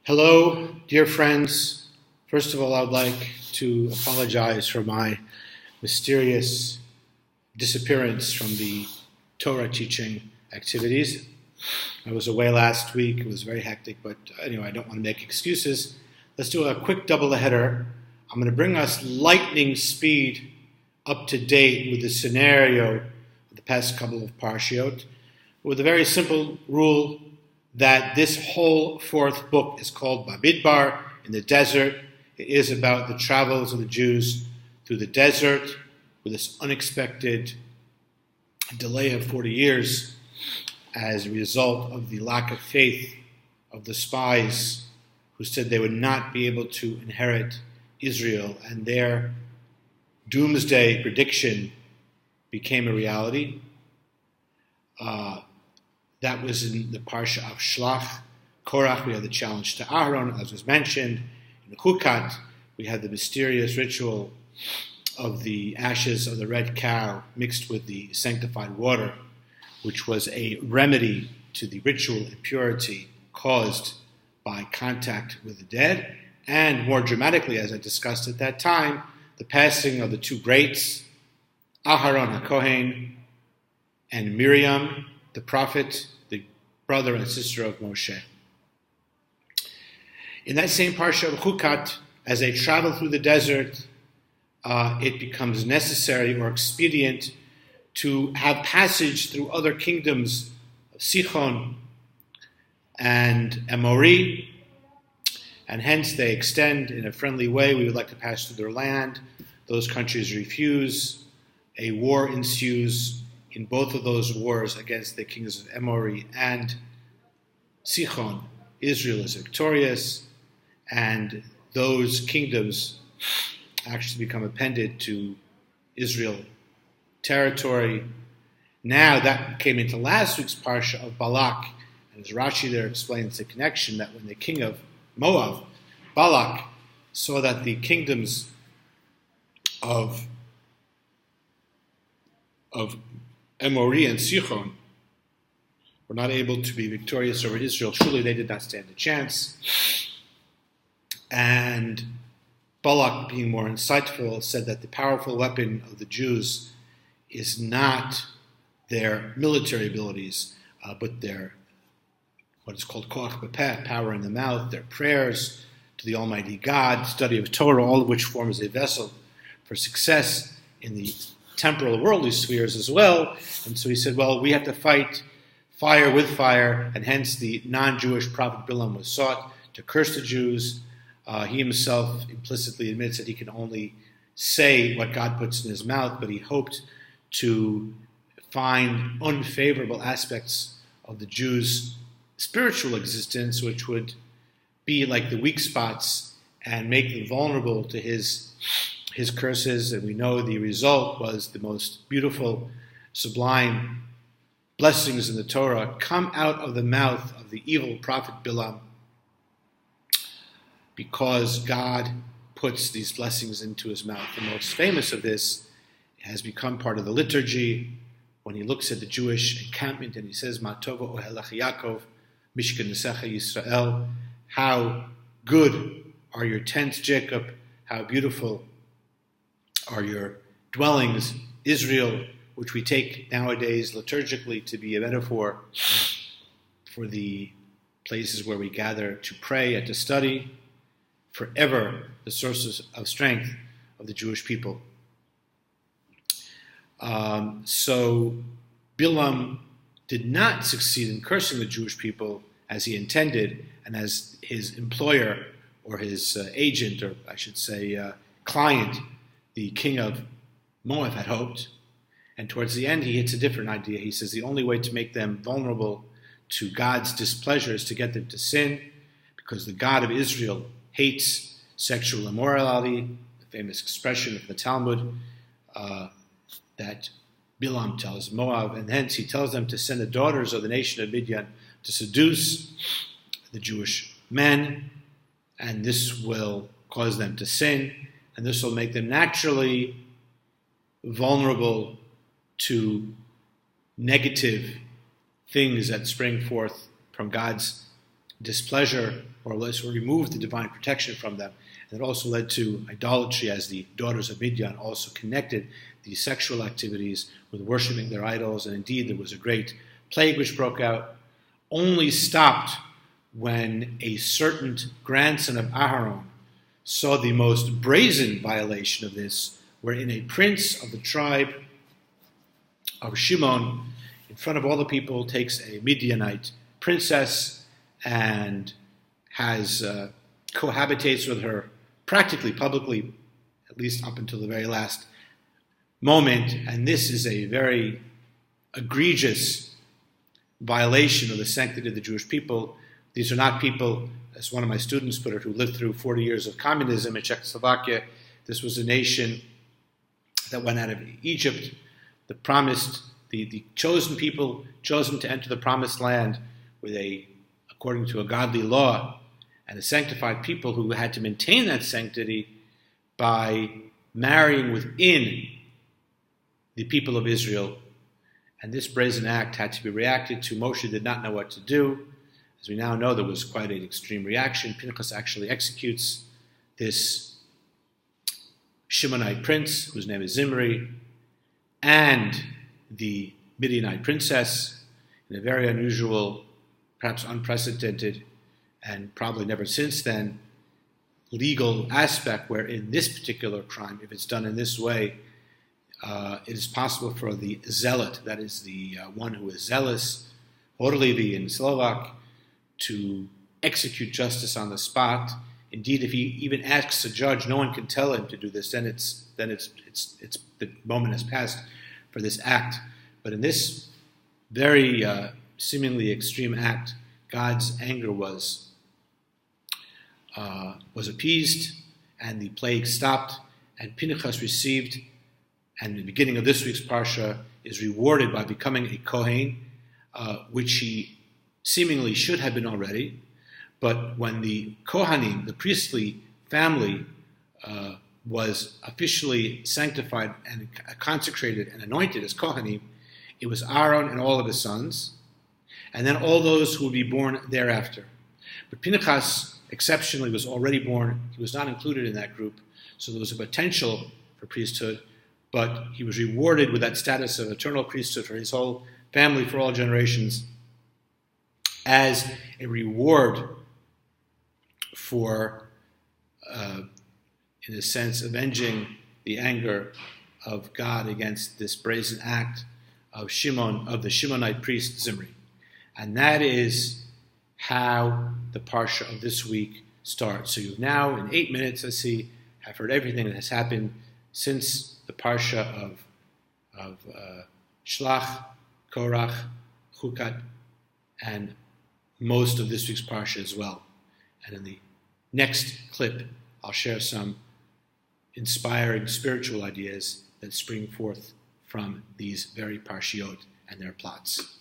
Hello, dear friends. First of all, I would like to apologize for my mysterious disappearance from the Torah teaching activities. I was away last week. It was very hectic, but anyway, I don't want to make excuses. Let's do a quick double-header. I'm going to bring us lightning speed up to date with the scenario of the past couple of parshiot, with a very simple rule that this whole fourth book is called Bamidbar, in the desert. It is about the travels of the Jews through the desert with this unexpected delay of 40 years as a result of the lack of faith of the spies who said they would not be able to inherit Israel, and their doomsday prediction became a reality. That was in the Parsha of Shlach. Korach, we had the challenge to Aaron, as was mentioned. In Chukat, we had the mysterious ritual of the ashes of the red cow mixed with the sanctified water, which was a remedy to the ritual impurity caused by contact with the dead. And more dramatically, as I discussed at that time, the passing of the two greats, Aharon HaKohen and Miriam, the prophet, the brother and sister of Moshe. In that same parsha of Chukat, as they travel through the desert, it becomes necessary or expedient to have passage through other kingdoms, Sichon and Amori, and hence they extend in a friendly way. We would like to pass through their land. Those countries refuse. A war ensues. In both of those wars against the kings of Amori and Sichon, Israel is victorious, and those kingdoms actually become appended to Israel territory. Now that came into last week's parsha of Balak, and as Rashi there explains the connection that when the king of Moab, Balak, saw that the kingdoms of Amori and Sichon were not able to be victorious over Israel, surely they did not stand a chance. And Balak, being more insightful, said that the powerful weapon of the Jews is not their military abilities, but their what is called koach b'peh, power in the mouth, their prayers to the Almighty God, study of Torah, all of which forms a vessel for success in the temporal worldly spheres as well. And so he said, well, we have to fight fire with fire, and hence the non-Jewish prophet Bilam was sought to curse the Jews. He himself implicitly admits that he can only say what God puts in his mouth, but he hoped to find unfavorable aspects of the Jews' spiritual existence, which would be like the weak spots and make them vulnerable to his curses. And we know the result was the most beautiful, sublime blessings in the Torah come out of the mouth of the evil prophet Bilam, because God puts these blessings into his mouth. The most famous of this has become part of the liturgy when he looks at the Jewish encampment and he says, Ma tova ohelach Yaakov, Mishkan Nesecha Yisrael, how good are your tents, Jacob, how beautiful are your dwellings, Israel, which we take nowadays liturgically to be a metaphor for the places where we gather to pray and to study, forever the sources of strength of the Jewish people. So Bilam did not succeed in cursing the Jewish people as he intended and as his employer or his agent, or I should say client, the king of Moab, had hoped. And towards the end, he hits a different idea. He says the only way to make them vulnerable to God's displeasure is to get them to sin, because the God of Israel hates sexual immorality, the famous expression of the Talmud that Bilam tells Moab, and hence he tells them to send the daughters of the nation of Midian to seduce the Jewish men, and this will cause them to sin, and this will make them naturally vulnerable to negative things that spring forth from God's displeasure. or less, or removed the divine protection from them. And it also led to idolatry, as the daughters of Midian also connected these sexual activities with worshiping their idols. And indeed, there was a great plague which broke out, only stopped when a certain grandson of Aharon saw the most brazen violation of this, wherein a prince of the tribe of Shimon, in front of all the people, takes a Midianite princess and cohabitates with her practically publicly, at least up until the very last moment. And this is a very egregious violation of the sanctity of the Jewish people. These are not people, as one of my students put it, who lived through 40 years of communism in Czechoslovakia. This was a nation that went out of Egypt, the chosen people, chosen to enter the promised land with according to a godly law, and a sanctified people who had to maintain that sanctity by marrying within the people of Israel. And this brazen act had to be reacted to. Moshe did not know what to do. As we now know, there was quite an extreme reaction. Pinchas actually executes this Shimonite prince, whose name is Zimri, and the Midianite princess, in a very unusual, perhaps unprecedented, and probably never since then, legal aspect, where in this particular crime, if it's done in this way, it is possible for the zealot, that is the one who is zealous, Horlevi in Slovak, to execute justice on the spot. Indeed, if he even asks a judge, no one can tell him to do this. Then it's the moment has passed for this act. But in this very seemingly extreme act, God's anger was appeased, and the plague stopped, and Pinchas received, and the beginning of this week's parsha is rewarded by becoming a Kohen, which he seemingly should have been already. But when the Kohanim, the priestly family, was officially sanctified and consecrated and anointed as Kohanim, it was Aaron and all of his sons, and then all those who would be born thereafter. But Pinchas, exceptionally, was already born. He was not included in that group, so there was a potential for priesthood, but he was rewarded with that status of eternal priesthood for his whole family, for all generations, as a reward for, in a sense, avenging the anger of God against this brazen act of the Shimonite priest Zimri. And that is how the parsha of this week starts. So you've now, in 8 minutes, I see, have heard everything that has happened since the parsha of Shlach, Korach, Chukat, and most of this week's parsha as well. And in the next clip, I'll share some inspiring spiritual ideas that spring forth from these very parshiot and their plots.